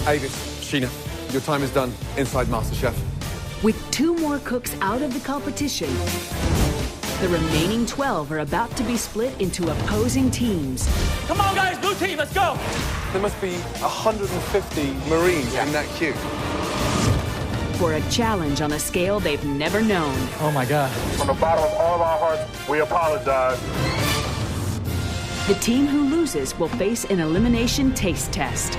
Avis, Sheena, your time is done inside MasterChef. With 2 more cooks out of the competition, the remaining 12 are about to be split into opposing teams. Come on, guys, blue team, let's go! There must be 150 Marines in that queue. For a challenge on a scale they've never known. Oh my God. From the bottom of all of our hearts, we apologize. The team who loses will face an elimination taste test,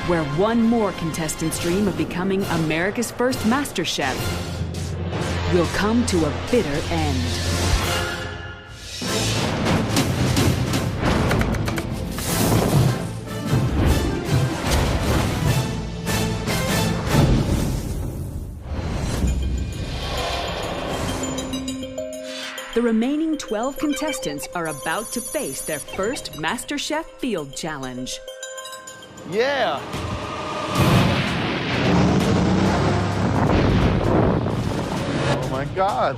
where one more contestant's dream of becoming America's first MasterChef will come to a bitter end. The remaining 12 contestants are about to face their first MasterChef Field Challenge. Yeah! Oh my God.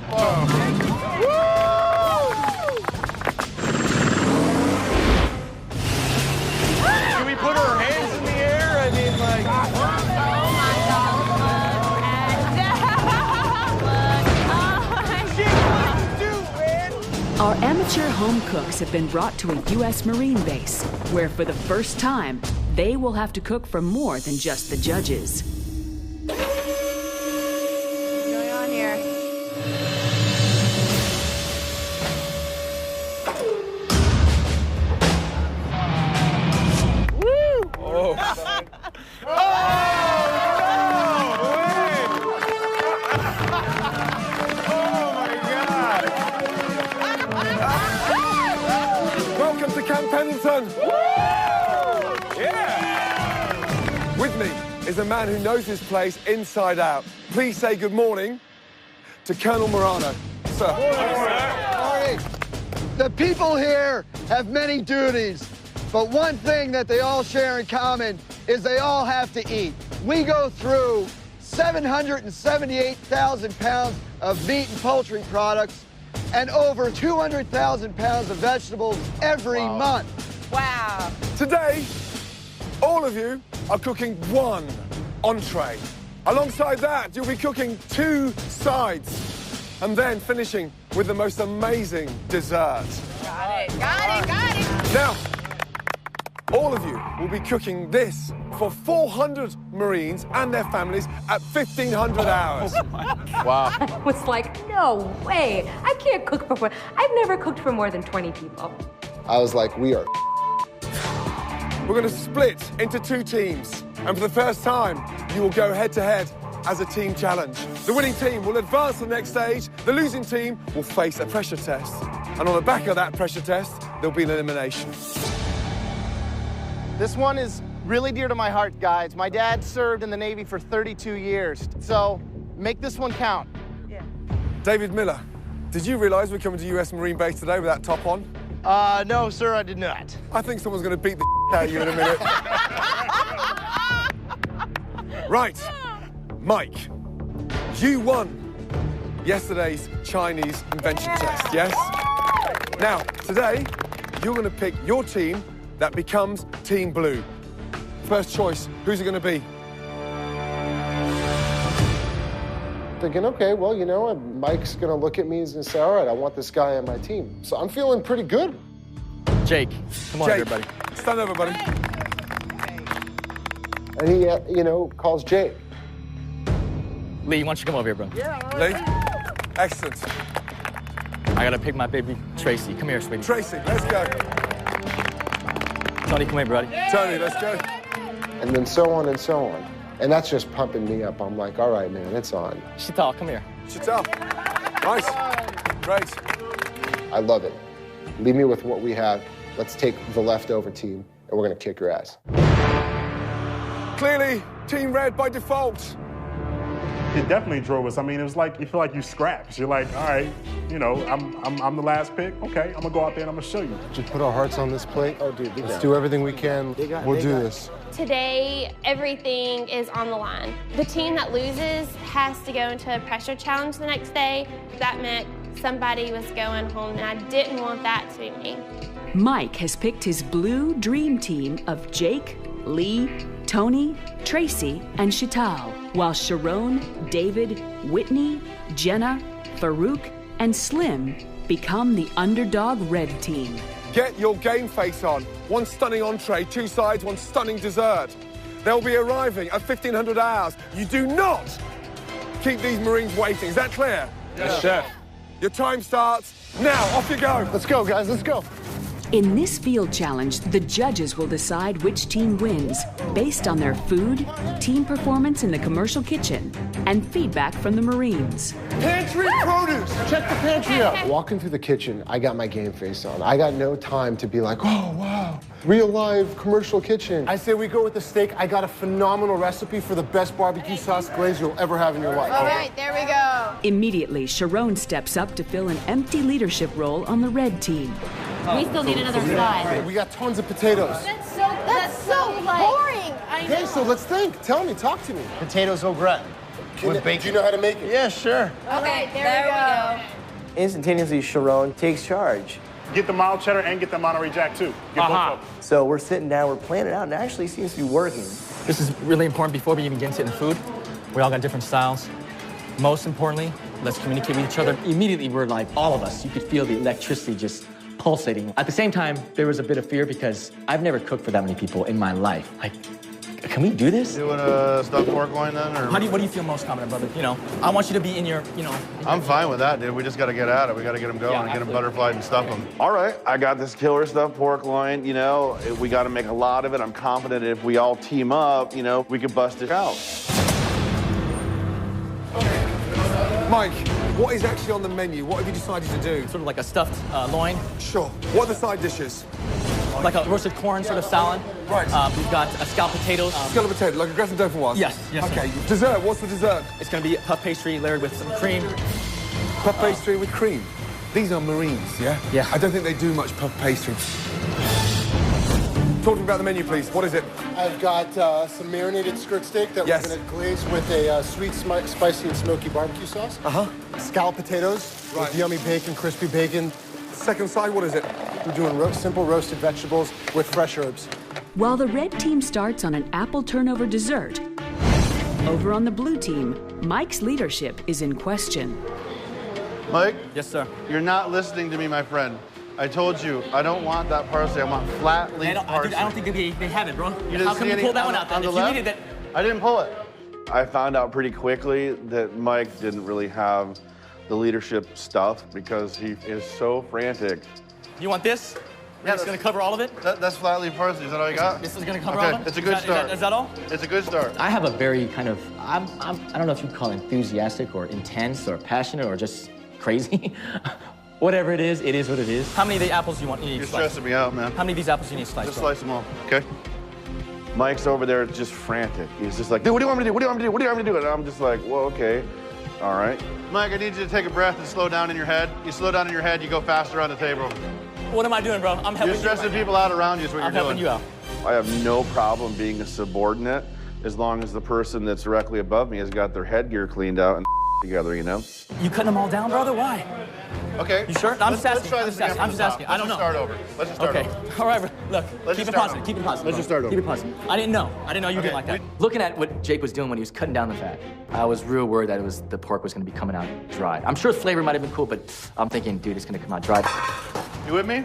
Can we put our hands in the air? I mean, like... Oh my God. Our amateur home cooks have been brought to a U.S. Marine base, where for the first time, they will have to cook for more than just the judges. What's going on here? Woo! Oh. Welcome to Camp Pendleton. Yeah! With me is a man who knows this place inside out. Please say good morning to Colonel Morano. Sir. Morning. The people here have many duties, but one thing that they all share in common is they all have to eat. We go through 778,000 pounds of meat and poultry products and over 200,000 pounds of vegetables every month. Wow. Today, all of you are cooking 1 entree. Alongside that, you'll be cooking 2 sides and then finishing with the most amazing dessert. Got it, got it, got it. Now, all of you will be cooking this for 400 Marines and their families at 1,500 hours. Wow. I was like, no way. I can't cook for more. I've never cooked for more than 20 people. I was like, we are. We're going to split into 2 teams. And for the first time, you will go head-to-head as a team challenge. The winning team will advance to the next stage. The losing team will face a pressure test. And on the back of that pressure test, there'll be an elimination. This one is really dear to my heart, guys. My dad served in the Navy for 32 years, so make this one count. Yeah. David Miller, did you realize we're coming to US Marine Base today with that top on? No, sir, I did not. I think someone's going to beat the out of you in a minute. Right, Mike, you won yesterday's Chinese invention test, yes? Now, today, you're going to pick your team that becomes Team Blue. First choice, who's it going to be? Thinking, okay, well, you know, Mike's going to look at me and say, all right, I want this guy on my team. So I'm feeling pretty good. Jake, come on, Jake, everybody. stand over, buddy. And he, you know, calls Jake. Lee, why don't you come over here, bro? Lee, excellent. I gotta pick my baby, Tracy. Come here, sweetie. Tracy, let's go. Tony, come here, buddy. Tony, let's go. And then so on and so on. And that's just pumping me up. I'm like, all right, man, it's on. Chital, come here. Chital. Nice. Great. I love it. Leave me with what we have. Let's take the leftover team, and we're going to kick your ass. Clearly, Team Red by default. It definitely drove us. I mean, it was like, you feel like you scrapped. You're like, all right, you know, I'm the last pick. Okay, I'm gonna go out there and I'm gonna show you. Just put our hearts on this plate. Oh, dude, let's do everything we can. We'll do this. Today, everything is on the line. The team that loses has to go into a pressure challenge the next day. That meant somebody was going home, and I didn't want that to be me. Mike has picked his blue dream team of Jake, Lee, Tony, Tracy, and Chital, while Sharon, David, Whitney, Jenna, Farouk, and Slim become the underdog red team. Get your game face on. One stunning entree, two sides, one stunning dessert. They'll be arriving at 1500 hours. You do not keep these Marines waiting. Is that clear? Yes, chef. Your time starts now. Off you go. Let's go, guys. Let's go. In this field challenge, the judges will decide which team wins based on their food, team performance in the commercial kitchen, and feedback from the Marines. Pantry produce. Check the pantry out. Walking through the kitchen, I got my game face on. I got no time to be like, oh, wow, real live commercial kitchen. I say we go with the steak. I got a phenomenal recipe for the best barbecue sauce glaze you'll ever have in your life. All right, there we go. Immediately, Sharon steps up to fill an empty leadership role on the red team. We still need another side. We got tons of potatoes. That's so boring. Okay, so let's think. Tell me, talk to me. Potatoes au gratin. With bacon. Do you know how to make it? Yeah, sure. Okay, there we go. Instantaneously, Sharon takes charge. Get the mild cheddar and get the Monterey Jack, too. Get both of them. So we're sitting down, we're planning it out, and it actually seems to be working. This is really important before we even get into the food. We all got different styles. Most importantly, let's communicate with each other. Immediately, we're like, all of us, you could feel the electricity just pulsating. At the same time, there was a bit of fear because I've never cooked for that many people in my life. Like, can we do this? Doing a stuffed pork loin then, or? What do you feel most confident, brother? You know, I want you to be in your, I'm fine with that, dude. We just got to get at it. We got to get them going and get them butterflied and stuff them. All right, I got this killer stuffed pork loin. You know, we got to make a lot of it. I'm confident if we all team up, we can bust it out. Mike, what is actually on the menu? What have you decided to do? Sort of like a stuffed loin. Sure. What are the side dishes? Like a roasted corn sort of salad. Right. We've got scalloped potatoes. Scalloped potato, like a gratin dauphinoise? Yes. Okay, Sir. Dessert, what's the dessert? It's going to be puff pastry layered with some cream. Puff pastry with cream? These are Marines, yeah? Yeah. I don't think they do much puff pastry. Talk to me about the menu, please. What is it? I've got some marinated skirt steak that we're going to glaze with a sweet, spicy, and smoky barbecue sauce. Scalloped potatoes with yummy bacon, crispy bacon. Second side, what is it? We're doing simple roasted vegetables with fresh herbs. While the red team starts on an apple turnover dessert, over on the blue team, Mike's leadership is in question. Mike? Yes, sir. You're not listening to me, my friend. I told you, I don't want that parsley. I want flat leaf parsley. I don't think they have it, bro. You didn't How come you pull that one out then? If you needed it. I didn't pull it. I found out pretty quickly that Mike didn't really have the leadership stuff because he is so frantic. You want this? Yeah, it's going to cover all of it? That's flat leaf parsley. Is that all you got? This is going to cover all of it? It's a good start. Is that all? It's a good start. I have a very kind of, I don't know if you'd call it enthusiastic or intense or passionate or just crazy. Whatever it is what it is. How many of the apples do you want? You're stressing me out, man. How many of these apples do you need to slice? Just slice them all, okay? Mike's over there just frantic. He's just like, dude, what do you want me to do? What do you want me to do? What do you want me to do? And I'm just like, well, okay, all right. Mike, I need you to take a breath and slow down in your head. You slow down in your head, you go faster on the table. What am I doing, bro? I'm helping you. You're stressing people out around you is what you're doing. I'm helping you out. I have no problem being a subordinate as long as the person that's directly above me has got their headgear cleaned out and together, You cutting them all down, brother? Why? Okay. You sure? No, I'm just asking. Let's try this again. I'm just asking. I don't know. Let's just start over. Let's just start over. Okay. All right, bro. Look, keep it positive. Keep it positive. Let's just start over. Keep it positive. I didn't know you did like that. Looking at what Jake was doing when he was cutting down the fat, I was real worried that the pork was going to be coming out dry. I'm sure the flavor might have been cool, but I'm thinking, dude, it's going to come out dry. You with me?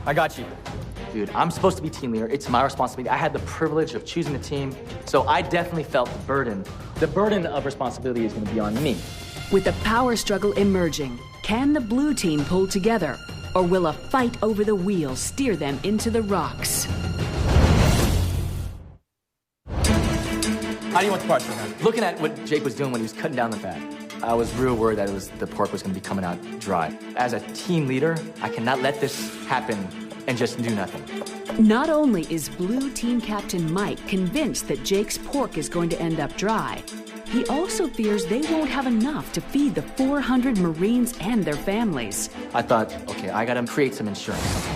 I got you. Dude, I'm supposed to be team leader. It's my responsibility. I had the privilege of choosing the team, so I definitely felt the burden. The burden of responsibility is going to be on me. With the power struggle emerging, can the blue team pull together, or will a fight over the wheel steer them into the rocks? How do you want the parts, man? Looking at what Jake was doing when he was cutting down the fat, I was real worried that the pork was going to be coming out dry. As a team leader, I cannot let this happen and just do nothing. Not only is blue team captain Mike convinced that Jake's pork is going to end up dry, he also fears they won't have enough to feed the 400 Marines and their families. I thought, okay, I gotta create some insurance.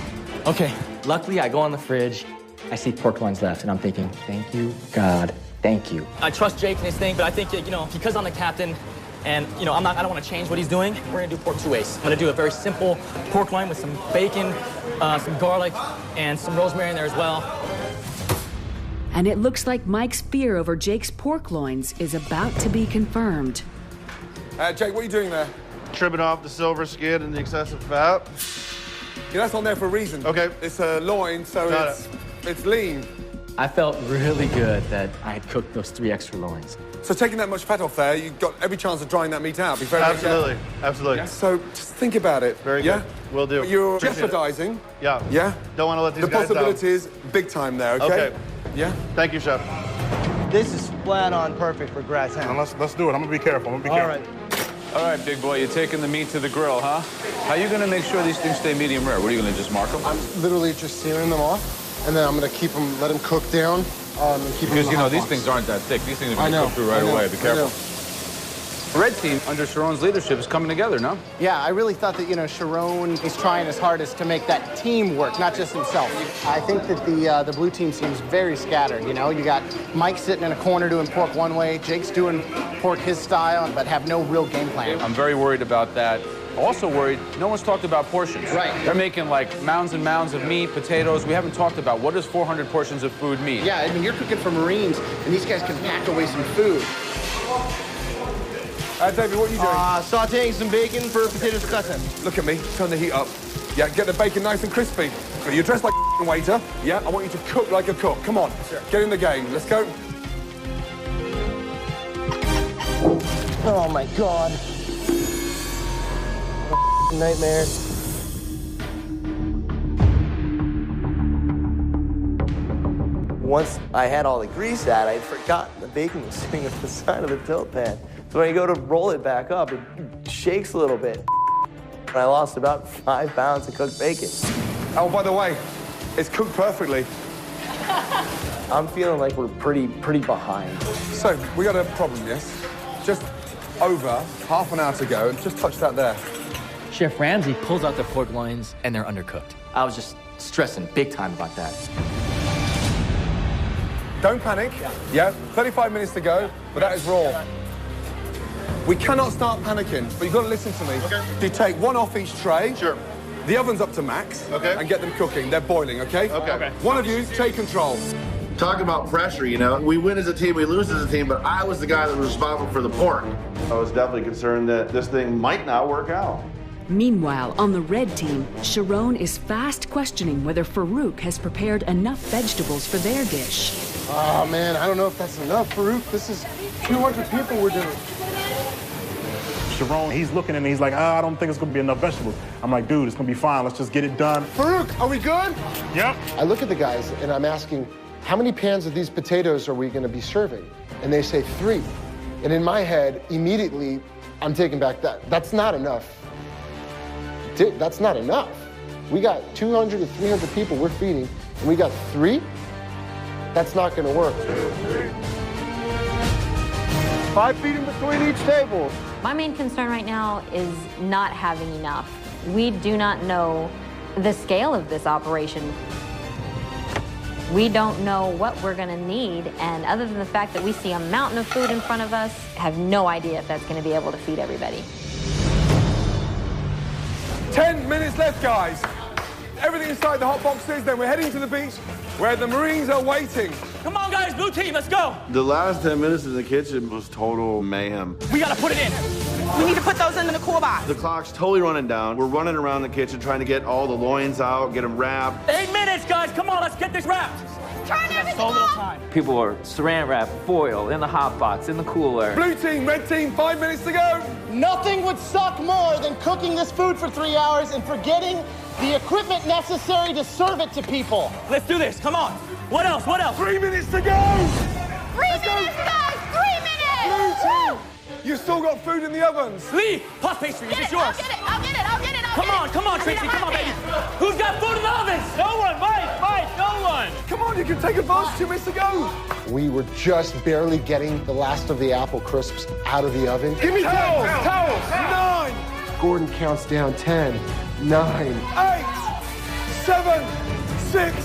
Okay, luckily I go on the fridge, I see pork loins left, and I'm thinking, thank you, God, thank you. I trust Jake and his thing, but I think, because I'm the captain, and, I don't want to change what he's doing, we're gonna do pork two ways. I'm gonna do a very simple pork loin with some bacon, some garlic, and some rosemary in there as well. And it looks like Mike's fear over Jake's pork loins is about to be confirmed. Jake, what are you doing there? Trimming off the silver skin and the excessive fat. Yeah, that's on there for a reason. Okay. It's a loin, so it's lean. I felt really good that I had cooked those 3 extra loins. So taking that much fat off there, you've got every chance of drying that meat out. Be very Absolutely, absolutely. Yeah. So just think about it. Very good. Will do. You're Appreciate jeopardizing. Yeah. Yeah. Don't want to let these the guys down. possibilities, big time there. Okay. Okay. Yeah. Thank you, chef. This is flat on perfect for gratin. Now let's do it. I'm gonna be careful. I'm gonna be careful. All right, big boy, you're taking the meat to the grill, huh? How are you gonna make sure these things stay medium rare? What are you gonna just mark them? I'm literally just searing them off, and then I'm gonna keep them, let them cook down, and keep them in Because, the you know, hot these box. things aren't that thick. These things are I gonna know, cook through right I know, away. Be I careful. know. The red team, under Sharon's leadership, is coming together, no? Yeah, I really thought that, you know, Sharon is trying his hardest to make that team work, not just himself. I think that the blue team seems very scattered, you know? You got Mike sitting in a corner doing pork one way, Jake's doing pork his style, but have no real game plan. I'm very worried about that. Also worried, no one's talked about portions. Right. They're making like mounds and mounds of meat, potatoes. We haven't talked about what does 400 portions of food mean. Yeah, I mean, you're cooking for Marines, and these guys can pack away some food. David, what are you doing? Sauteing some bacon for potatoes cutting. Look at me. Turn the heat up. Yeah, get the bacon nice and crispy. You're dressed like a waiter. Yeah, I want you to cook like a cook. Come on. Get in the game. Let's go. Oh, my God. What a nightmare. Once I had all the grease out, I'd forgotten the bacon was sitting at the side of the tilt pan. So when I go to roll it back up, it shakes a little bit. And I lost about 5 pounds of cooked bacon. Oh, by the way, it's cooked perfectly. I'm feeling like we're pretty behind. So, we got a problem, yes? Just over half an hour to go, and just touch that there. Chef Ramsay pulls out the pork loins, and they're undercooked. I was just stressing big time about that. Don't panic. Yeah, 35 minutes to go, but that is raw. We cannot start panicking, but you've got to listen to me. Okay. You take one off each tray. Sure. The oven's up to max. Okay. And get them cooking. They're boiling, okay? Okay. One of you, take control. Talking about pressure, you know, we win as a team, we lose as a team, but I was the guy that was responsible for the pork. I was definitely concerned that this thing might not work out. Meanwhile, on the red team, Sharon is fast questioning whether Farouk has prepared enough vegetables for their dish. Oh, man, I don't know if that's enough, Farouk. This is 200 people we're doing. Sharon, he's looking at me, he's like, I don't think it's gonna be enough vegetables. I'm like, dude, it's gonna be fine. Let's just get it done. Farouk, are we good? Yep. I look at the guys and I'm asking, how many pans of these potatoes are we gonna be serving? And they say 3. And in my head, immediately, I'm taking back that. That's not enough. That's not enough. We got 200 to 300 people we're feeding, and we got 3? That's not gonna work. 5 feet in between each table. My main concern right now is not having enough. We do not know the scale of this operation. We don't know what we're gonna need, and other than the fact that we see a mountain of food in front of us, have no idea if that's gonna be able to feed everybody. 10 minutes left, guys. Everything inside the hot boxes, then we're heading to the beach where the Marines are waiting. Come on, guys, blue team, let's go. The last 10 minutes in the kitchen was total mayhem. We gotta put it in. We need to put those in the cool box. The clock's totally running down. We're running around the kitchen trying to get all the loins out, get them wrapped. 8 minutes, guys, come on, let's get this wrapped. Turn everything So little off. time. People are saran wrap, foil, in the hot box, in the cooler. Blue team, red team, 5 minutes to go. Nothing would suck more than cooking this food for 3 hours and forgetting the equipment necessary to serve it to people. Let's do this, come on. What else, what else? 3 minutes to go. 3 minutes, guys. 3 minutes. Blue team, you've still got food in the ovens. Lee, puff pastry, is this yours? I'll get it. I'll get it. I'll get it. Come on, Tracy, come on, baby. Who's got food in the ovens? No one, Mike, no one. Come on, you can take advantage. 2 minutes to go. We were just barely getting the last of the apple crisps out of the oven. Give me towels. 9, Gordon counts down 10, 9. 8, 7, 6,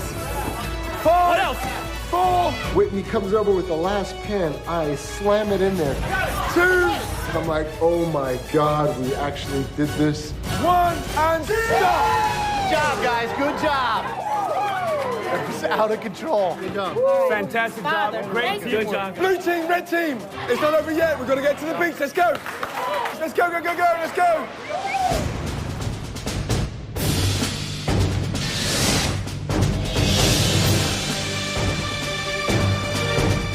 5. What else? 4. Whitney comes over with the last pan. I slam it in there. 2. I'm like, oh my God, we actually did this. 1 and stop. Good job, guys. Good job. It's out of control. Good job. Fantastic job. Great. Good job. Blue team, red team. It's not over yet. We've got to get to the beach. Let's go. Let's go, go, go, go. Let's go.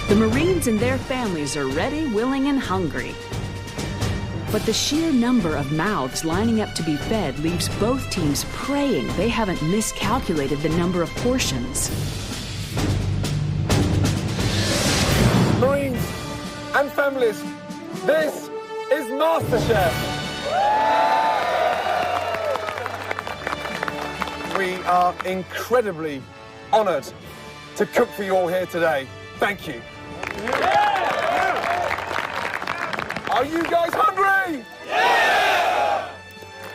The Marines and their families are ready, willing, and hungry. But the sheer number of mouths lining up to be fed leaves both teams praying they haven't miscalculated the number of portions. Marines and families, this is MasterChef. We are incredibly honored to cook for you all here today. Thank you. Are you guys hungry? Yeah!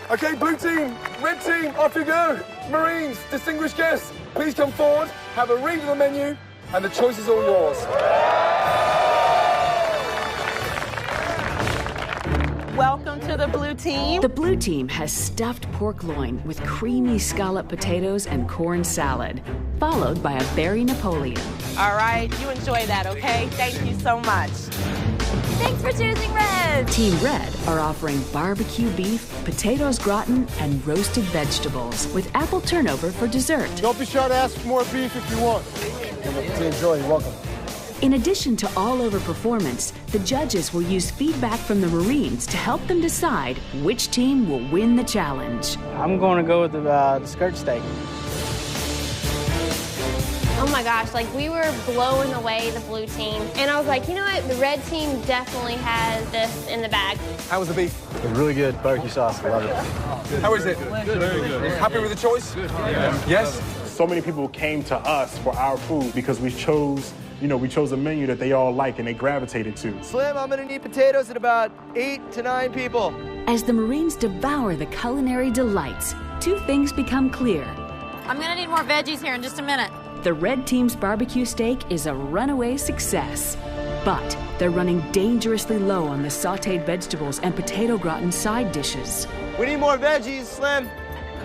Okay, blue team, red team, off you go. Marines, distinguished guests, please come forward, have a read of the menu, and the choice is all yours. Welcome to the blue team. The blue team has stuffed pork loin with creamy scallop potatoes and corn salad, followed by a berry Napoleon. All right, you enjoy that, okay? Thank you so much. Thanks for choosing red. Team Red are offering barbecue beef, potatoes gratin, and roasted vegetables with apple turnover for dessert. Don't be shy to ask for more beef if you want. Enjoy, you're welcome. In addition to all-over performance, the judges will use feedback from the Marines to help them decide which team will win the challenge. I'm going to go with the skirt steak. Oh my gosh, like we were blowing away the blue team. And I was like, you know what? The red team definitely has this in the bag. How was the beef? It was really good. Barbecue sauce, I love it. How is it? Good. Very good. Happy with the choice? Yes? So many people came to us for our food because we chose a menu that they all like and they gravitated to. Slim, I'm gonna need potatoes at about 8 to 9 people. As the Marines devour the culinary delights, two things become clear. I'm gonna need more veggies here in just a minute. The red team's barbecue steak is a runaway success, but they're running dangerously low on the sautéed vegetables and potato gratin side dishes. We need more veggies, Slim.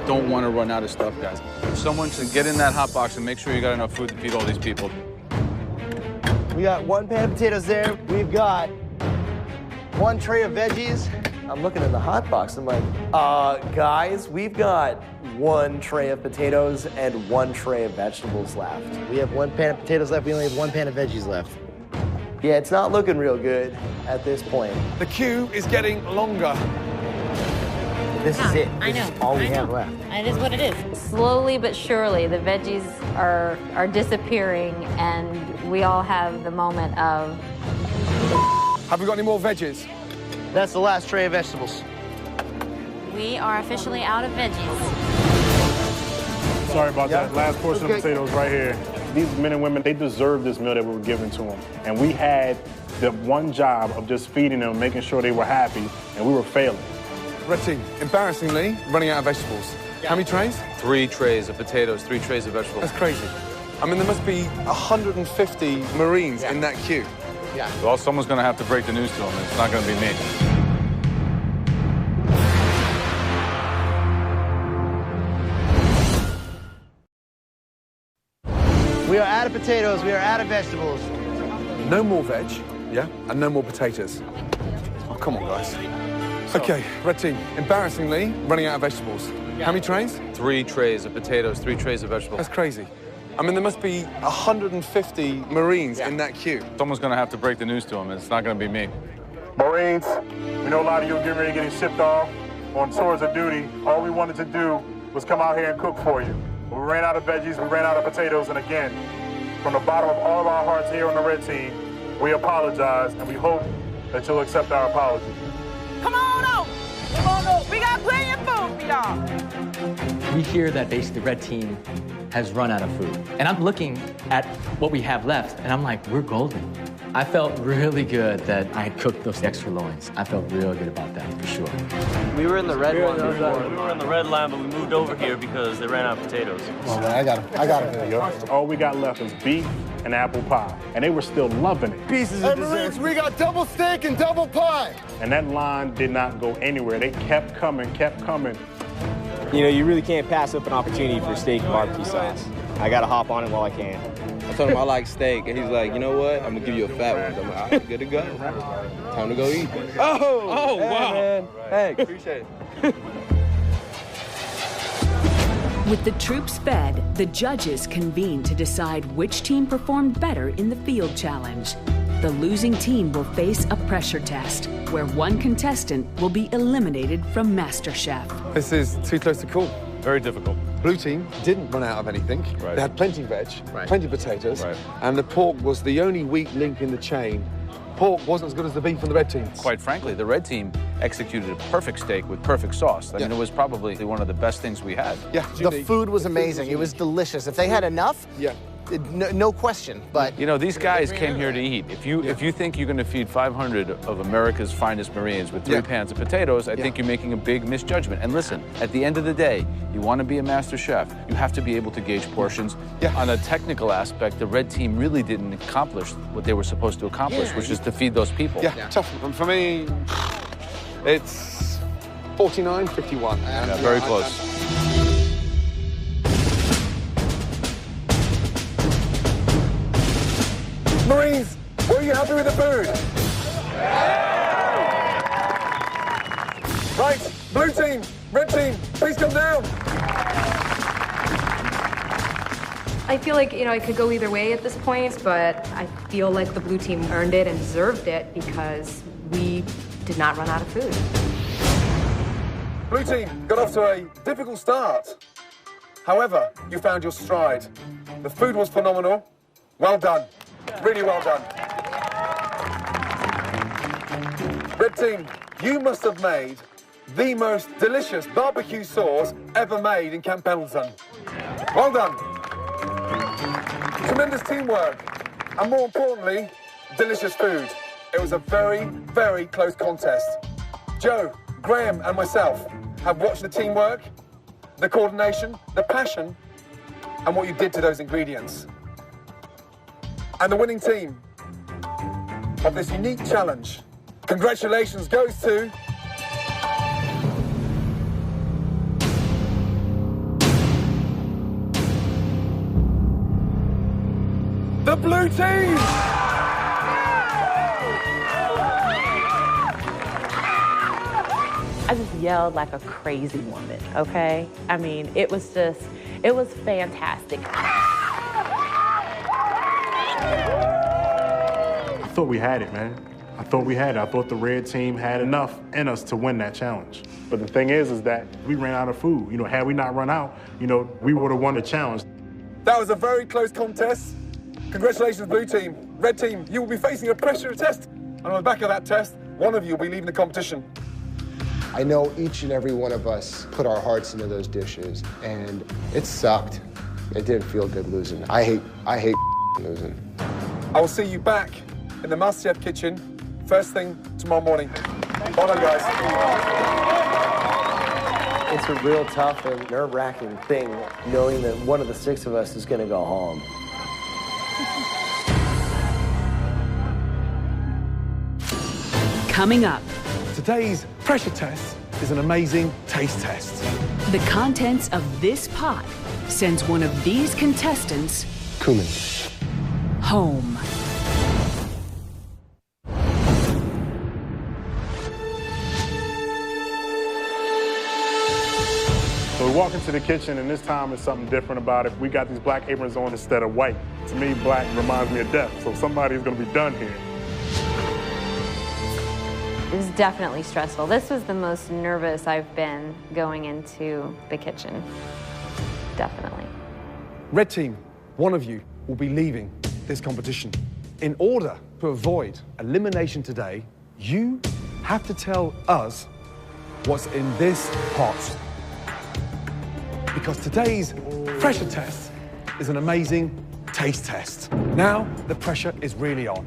Don't want to run out of stuff, guys. Someone should get in that hot box and make sure you got enough food to feed all these people. We got 1 pan of potatoes there. We've got 1 tray of veggies. I'm looking in the hot box. I'm like, guys, we've got 1 tray of potatoes and 1 tray of vegetables left. We have 1 pan of potatoes left. We only have 1 pan of veggies left. Yeah, it's not looking real good at this point. The queue is getting longer. This is it. I know. This is all we have left. It is what it is. Slowly but surely, the veggies are disappearing, and we all have the moment of... Have we got any more veggies? That's the last tray of vegetables. We are officially out of veggies. Sorry about that. Last portion of potatoes right here. These men and women, they deserve this meal that we were giving to them. And we had the one job of just feeding them, making sure they were happy, and we were failing. Red team, embarrassingly, running out of vegetables. How many trays? 3 trays of potatoes, 3 trays of vegetables. That's crazy. I mean, there must be 150 Marines in that queue. Yeah. Well, someone's going to have to break the news to them. It's not going to be me. We are out of potatoes. We are out of vegetables. No more veg, yeah? And no more potatoes. Oh, come on, guys. Okay, red team, embarrassingly, running out of vegetables. How many trays? 3 trays of potatoes, 3 trays of vegetables. That's crazy. I mean, there must be 150 Marines in that queue. Someone's going to have to break the news to them. It's not going to be me. Marines, we know a lot of you are getting ready to get shipped off on tours of duty. All we wanted to do was come out here and cook for you. We ran out of veggies, we ran out of potatoes, and again, from the bottom of all of our hearts here on the red team, we apologize, and we hope that you'll accept our apology. Come on out! Come on out! We got plenty of food for y'all! We hear that basically the red team has run out of food. And I'm looking at what we have left, and I'm like, we're golden. I felt really good that I had cooked those extra loins. I felt real good about that, for sure. We were in the red one before. We were in the red line, but we moved over here because they ran out of potatoes. Oh, man, I got him. There you go. All we got left is beef and apple pie, and they were still loving it. Pieces Hey, of dessert. Marines, we got double steak and double pie. And that line did not go anywhere. They kept coming, kept coming. You know, you really can't pass up an opportunity for steak and barbecue sauce. I gotta hop on it while I can. I told him I like steak, and he's like, you know what? I'm gonna give you a fat one. I'm like, all right, good to go. Time to go eat. Oh, hey, wow. Man. Hey, appreciate it. With the troops fed, the judges convene to decide which team performed better in the field challenge. The losing team will face a pressure test, where one contestant will be eliminated from MasterChef. This is too close to call. Very difficult. Blue team didn't run out of anything. Right. They had plenty of veg, plenty of potatoes, and the pork was the only weak link in the chain. Pork wasn't as good as the beef on the red team. Quite frankly, the red team executed a perfect steak with perfect sauce. I mean, it was probably one of the best things we had. Yeah, the food was amazing. It was delicious. If they had enough, no question. But you know, these guys came here to eat. If you think you're going to feed 500 of America's finest Marines with 3 pans of potatoes, I think you're making a big misjudgment. And listen, at the end of the day, you want to be a master chef, you have to be able to gauge portions. On a technical aspect, the red team really didn't accomplish what they were supposed to accomplish, which is to feed those people. Tough. And for me, it's 49-51. Yeah, very close. Marines, were you happy with the food? Right, blue team, red team, please come down. I feel like, you know, it could go either way at this point, but I feel like the blue team earned it and deserved it because we did not run out of food. Blue team got off to a difficult start. However, you found your stride. The food was phenomenal. Well done. Really well done. Red team, you must have made the most delicious barbecue sauce ever made in Camp Pendleton. Well done. Tremendous teamwork, and more importantly, delicious food. It was a very, very close contest. Joe, Graham, and myself have watched the teamwork, the coordination, the passion, and what you did to those ingredients. And the winning team of this unique challenge, congratulations goes to the blue team! I just yelled like a crazy woman, okay? I mean, it was fantastic. I thought we had it, man. I thought we had it. I thought the red team had enough in us to win that challenge. But the thing is that we ran out of food. You know, had we not run out, you know, we would have won the challenge. That was a very close contest. Congratulations, blue team. Red team, you will be facing a pressure test. And on the back of that test, one of you will be leaving the competition. I know each and every one of us put our hearts into those dishes, and it sucked. It didn't feel good losing. I hate losing. I will see you back in the MasterChef kitchen first thing tomorrow morning. Well done, guys. It's a real tough and nerve-wracking thing knowing that one of the 6 of us is going to go home. Coming up, today's pressure test is an amazing taste test. The contents of this pot sends one of these contestants Cumin. home. So we walk into the kitchen, and this time there's something different about it. We got these black aprons on instead of white. To me, black reminds me of death, so somebody's going to be done here. It was definitely stressful. This was the most nervous I've been going into the kitchen. Definitely. Red team, one of you will be leaving this competition. In order to avoid elimination today, you have to tell us what's in this pot. Because today's pressure test is an amazing taste test. Now, the pressure is really on.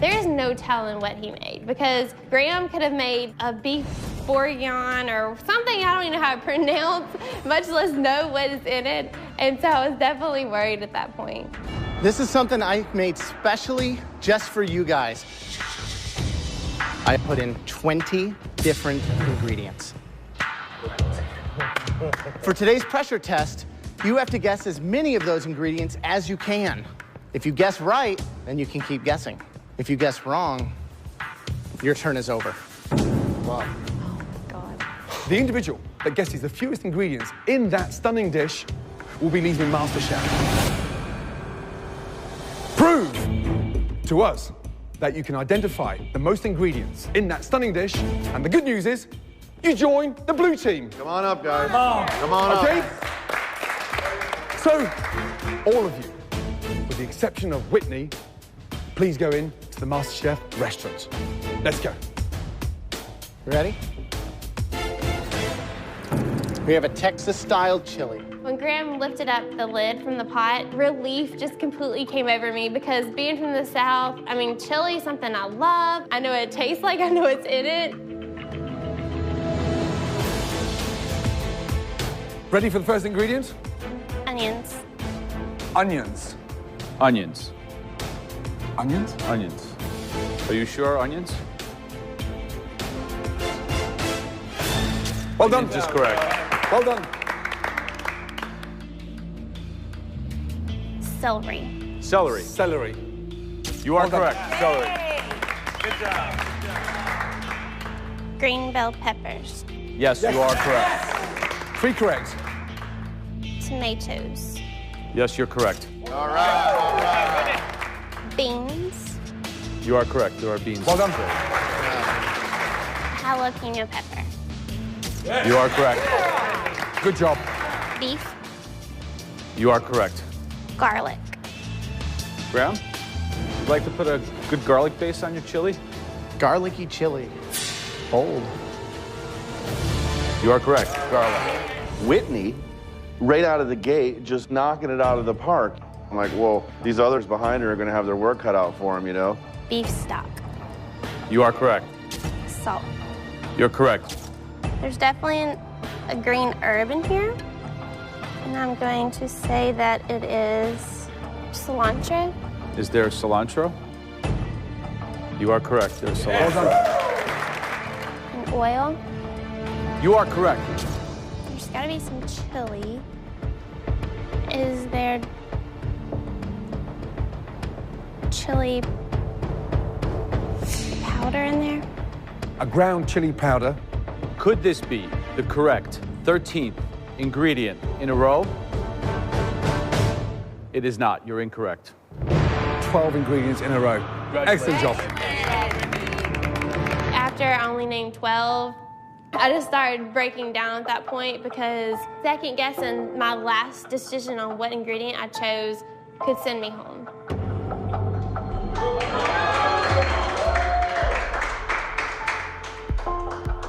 There is no telling what he made because Graham could have made a beef bourguignon or something I don't even know how to pronounce, much less know what is in it. And so I was definitely worried at that point. This is something I made specially just for you guys. I put in 20 different ingredients. For today's pressure test, you have to guess as many of those ingredients as you can. If you guess right, then you can keep guessing. If you guess wrong, your turn is over. Wow. The individual that guesses the fewest ingredients in that stunning dish will be leaving MasterChef. Prove to us that you can identify the most ingredients in that stunning dish, and the good news is, you join the blue team. Come on up, guys. Come on up. Okay? So, all of you, with the exception of Whitney, please go in to the MasterChef restaurant. Let's go. You ready? We have a Texas-style chili. When Graham lifted up the lid from the pot, relief just completely came over me because being from the South, I mean, chili is something I love. I know what it tastes like, I know what's in it. Ready for the first ingredient? Onions. Onions. Onions. Onions? Onions. Are you sure onions? Well done. Onions is correct. Well done. Celery. Celery. Celery. You are Well done. correct. Celery. Good job. Green bell peppers. Yes, you are correct. 3 correct. Tomatoes. Yes, you're correct. All right. Beans. You are correct. There are beans. Well done. Jalapeno pepper. You are correct. Good job. Beef. You are correct. Garlic. Graham, you'd like to put a good garlic base on your chili? Garlicky chili. Bold. You are correct. Garlic. Whitney, right out of the gate, just knocking it out of the park. I'm like, well, these others behind her are going to have their work cut out for them, you know? Beef stock. You are correct. Salt. You're correct. There's definitely a green herb in here. And I'm going to say that it is cilantro. Is there cilantro? You are correct. There's cilantro. And oil. You are correct. There's got to be some chili. Is there chili powder in there? A ground chili powder. Could this be the correct 13th ingredient in a row? It is not. You're incorrect. 12 ingredients in a row. Excellent job. After I only named 12, I just started breaking down at that point because second guessing my last decision on what ingredient I chose could send me home.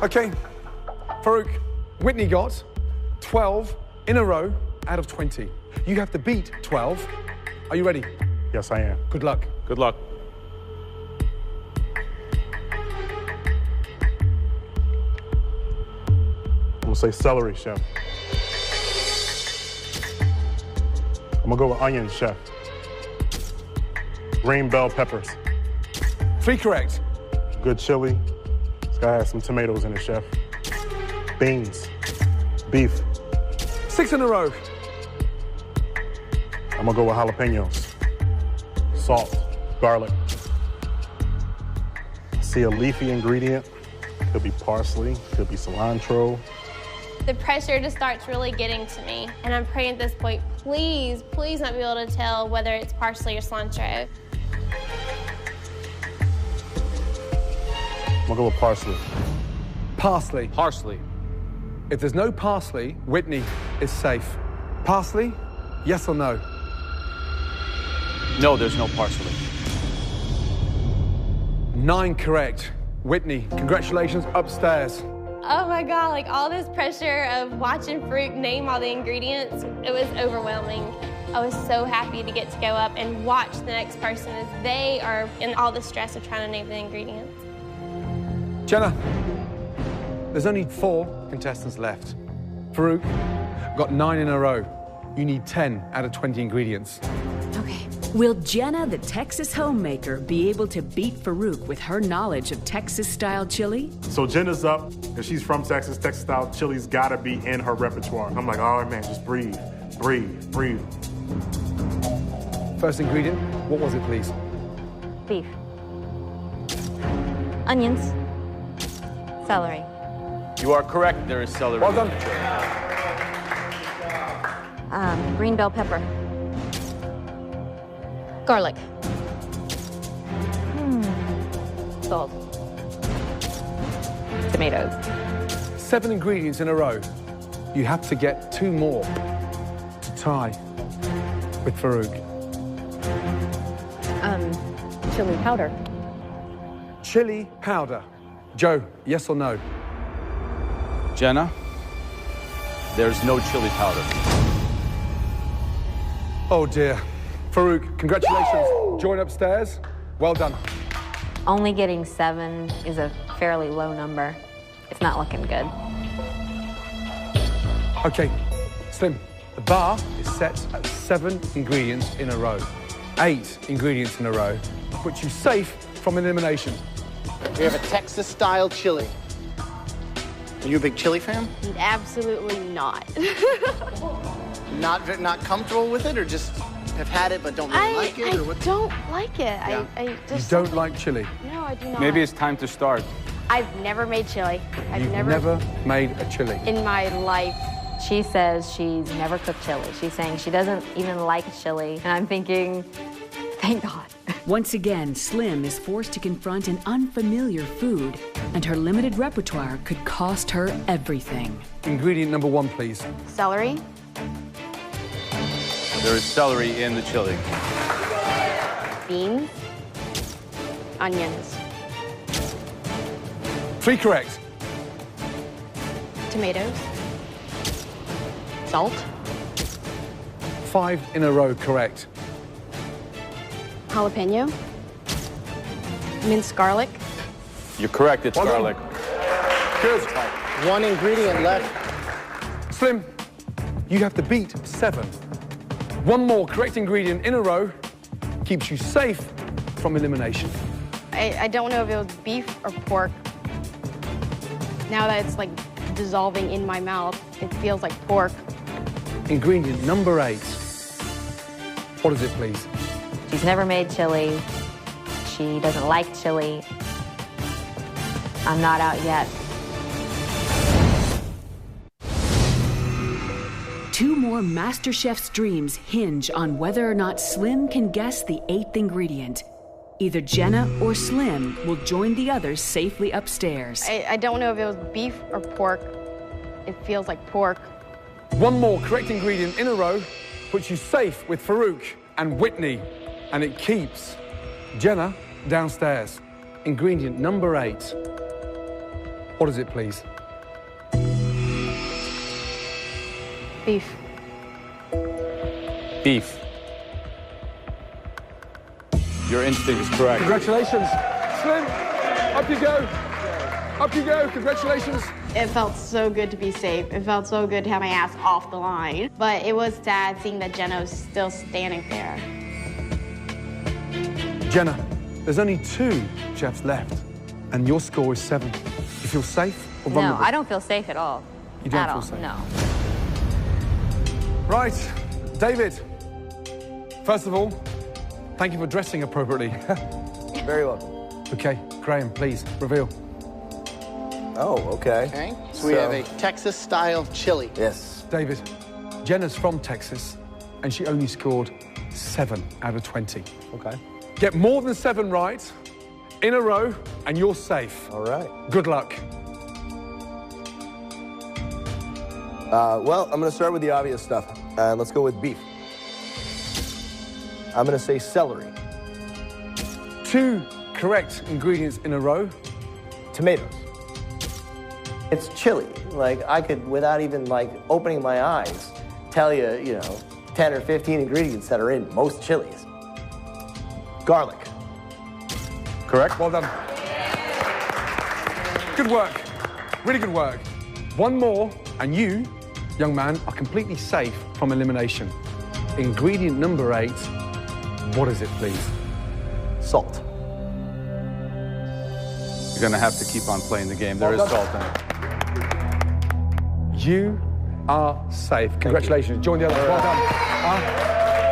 Okay, Farouk, Whitney got 12 in a row out of 20. You have to beat 12. Are you ready? Yes, I am. Good luck. Good luck. I'm gonna say celery, chef. I'm gonna go with onions, chef. Green bell peppers. 3 correct. Good chili. It's gotta have some tomatoes in it, chef. Beans. Beef. 6 in a row. I'm gonna go with jalapenos. Salt. Garlic. See a leafy ingredient. Could be parsley, could be cilantro. The pressure just starts really getting to me, and I'm praying at this point, please, please not be able to tell whether it's parsley or cilantro. I'm gonna go with parsley. Parsley. Parsley. If there's no parsley, Whitney is safe. Parsley, yes or no? No, there's no parsley. 9 correct. Whitney, congratulations, upstairs. Oh my God, like all this pressure of watching Farouk name all the ingredients, it was overwhelming. I was so happy to get to go up and watch the next person as they are in all the stress of trying to name the ingredients. Jenna, there's only 4 contestants left. Farouk got 9 in a row. You need 10 out of 20 ingredients. Okay. Will Jenna, the Texas homemaker, be able to beat Farouk with her knowledge of Texas-style chili? So Jenna's up, and she's from Texas. Texas-style chili's gotta be in her repertoire. I'm like, all right, man, just breathe, breathe, breathe. First ingredient, what was it, please? Beef. Onions. Celery. You are correct. There is celery. Well done. Green bell pepper. Garlic. Salt. Tomatoes. 7 ingredients in a row. You have to get 2 more to tie with Farouk. Chili powder. Chili powder. Joe, yes or no? Jenna, there's no chili powder. Oh dear. Farouk, congratulations. Join upstairs. Well done. Only getting 7 is a fairly low number. It's not looking good. Okay, Slim, the bar is set at 7 ingredients in a row. 8 ingredients in a row puts you safe from elimination. We have a Texas-style chili. Are you a big chili fan? Absolutely not. Not comfortable with it, or just have had it but don't really like it? Or I don't like it. Yeah. I just You don't like chili? No, I do not. Maybe it's time to start. I've never made chili. You've never made a chili? in my life. She says she's never cooked chili. She's saying she doesn't even like chili. And I'm thinking, thank God. Once again, Slim is forced to confront an unfamiliar food, and her limited repertoire could cost her everything. Ingredient number 1, please. Celery. There is celery in the chili. Beans. Onions. 3 correct. Tomatoes. Salt. 5 in a row correct. Jalapeno. Minced garlic. You're correct, it's garlic. Good. 1 ingredient left. Slim, you have to beat 7. 1 more correct ingredient in a row keeps you safe from elimination. I don't know if it was beef or pork. Now that it's like dissolving in my mouth, it feels like pork. Ingredient number 8. What is it, please? She's never made chili. She doesn't like chili. I'm not out yet. 2 more MasterChef's dreams hinge on whether or not Slim can guess the 8th ingredient. Either Jenna or Slim will join the others safely upstairs. I don't know if it was beef or pork. It feels like pork. 1 more correct ingredient in a row puts you safe with Farouk and Whitney, and it keeps Jenna downstairs. Ingredient number 8. What is it, please? Beef. Beef. Your instinct is correct. Congratulations. Slim, up you go. Up you go, congratulations. It felt so good to be safe. It felt so good to have my ass off the line. But it was sad seeing that Jenna was still standing there. Jenna, there's only 2 chefs left, and your score is 7. You feel safe or vulnerable? No, I don't feel safe at all. You don't at feel all. safe? No. Right, David. First of all, thank you for dressing appropriately. Very welcome. Okay, Graham, please, reveal. Oh, okay. Okay, so we have a Texas-style chili. Yes. David, Jenna's from Texas, and she only scored 7 out of 20. Okay. Get more than 7 right in a row, and you're safe. All right. Good luck. Well, I'm going to start with the obvious stuff. Let's go with beef. I'm going to say celery. 2 correct ingredients in a row. Tomatoes. It's chili. Like, I could, without even, like, opening my eyes, tell you, you know, 10 or 15 ingredients that are in most chilies. Garlic. Correct? Well done. Good work. Really good work. 1 more, and you, young man, are completely safe from elimination. Ingredient number 8. What is it, please? Salt. You're going to have to keep on playing the game. There is salt in it. You are safe. Congratulations. Join the others. Well done.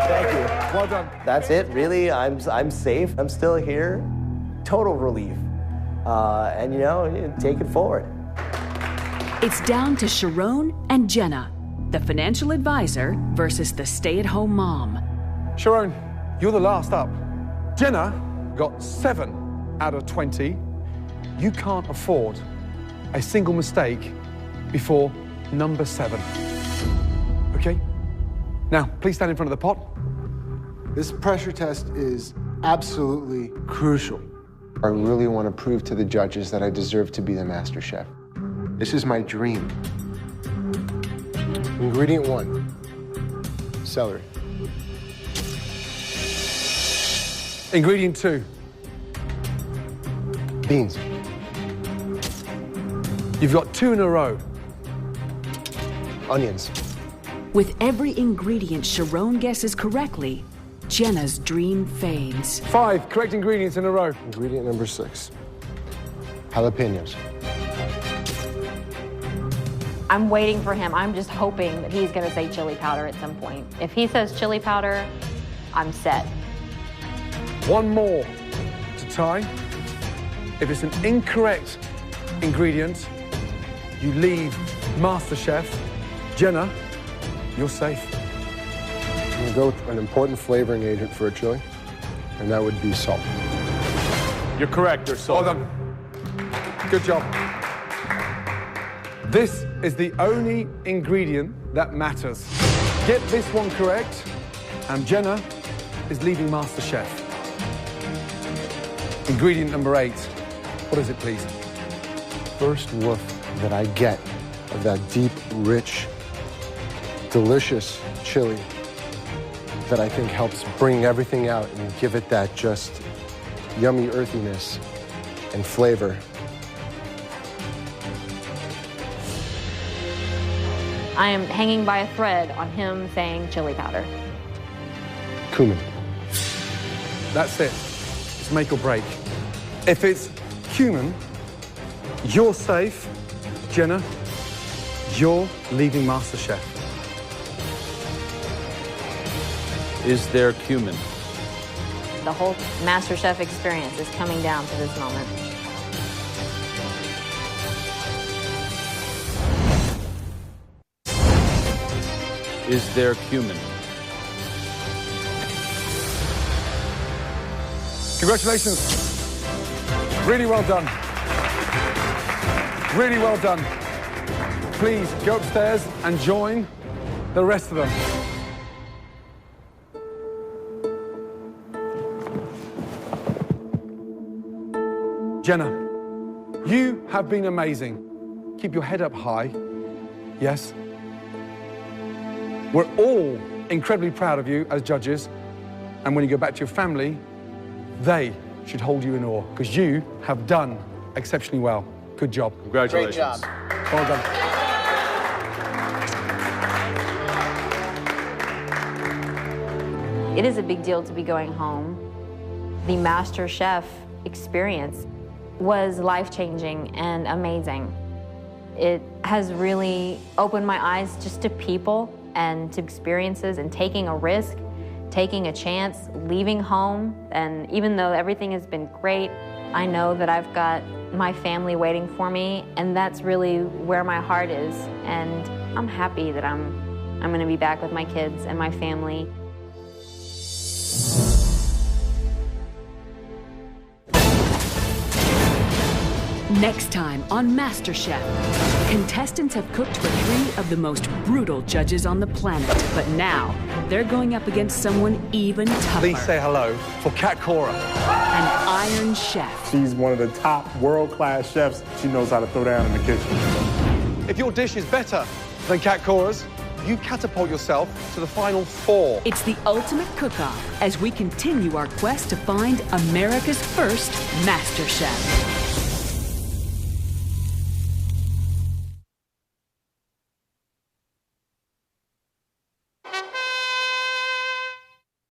Thank you. Well done. That's it, really. I'm safe. I'm still here. Total relief. And, you know, take it forward. It's down to Sharon and Jenna, the financial advisor versus the stay-at-home mom. Sharon, you're the last up. Jenna got 7 out of 20. You can't afford a single mistake before number 7. Okay? Now, please stand in front of the pot. This pressure test is absolutely crucial. I really want to prove to the judges that I deserve to be the master chef. This is my dream. Ingredient 1, celery. Ingredient 2. Beans. You've got 2 in a row. Onions. With every ingredient Sharon guesses correctly, Jenna's dream fades. 5 correct ingredients in a row. Ingredient number 6, jalapenos. I'm waiting for him. I'm just hoping that he's gonna say chili powder at some point. If he says chili powder, I'm set. 1 more to tie. If it's an incorrect ingredient, you leave MasterChef. Jenna, you're safe. I'm gonna go with an important flavoring agent for a chili, and that would be salt. You're correct, there's salt. Well done. Good job. This is the only ingredient that matters. Get this one correct, and Jenna is leaving MasterChef. Ingredient number 8. What is it, please? First whiff that I get of that deep, rich, delicious chili that I think helps bring everything out and give it that just yummy earthiness and flavor. I am hanging by a thread on him saying chili powder. Cumin. That's it. It's make or break. If it's cumin, you're safe. Jenna, you're leaving MasterChef. Is there cumin? The whole MasterChef experience is coming down to this moment. Is there cumin? Congratulations. Really well done. Really well done. Please go upstairs and join the rest of them. Jenna, you have been amazing. Keep your head up high. Yes? We're all incredibly proud of you as judges. And when you go back to your family, they should hold you in awe because you have done exceptionally well. Good job. Congratulations. Great job. Well done. It is a big deal to be going home. The MasterChef experience was life-changing and amazing. It has really opened my eyes just to people and to experiences and taking a risk, taking a chance, leaving home. And even though everything has been great, I know that I've got my family waiting for me, and that's really where my heart is. And I'm happy that I'm gonna be back with my kids and my family. Next time on MasterChef, contestants have cooked for 3 of the most brutal judges on the planet. But now, they're going up against someone even tougher. Please say hello for Kat Cora. An Iron Chef. She's one of the top world-class chefs. She knows how to throw down in the kitchen. If your dish is better than Kat Cora's, you catapult yourself to the final 4. It's the ultimate cook-off as we continue our quest to find America's first MasterChef.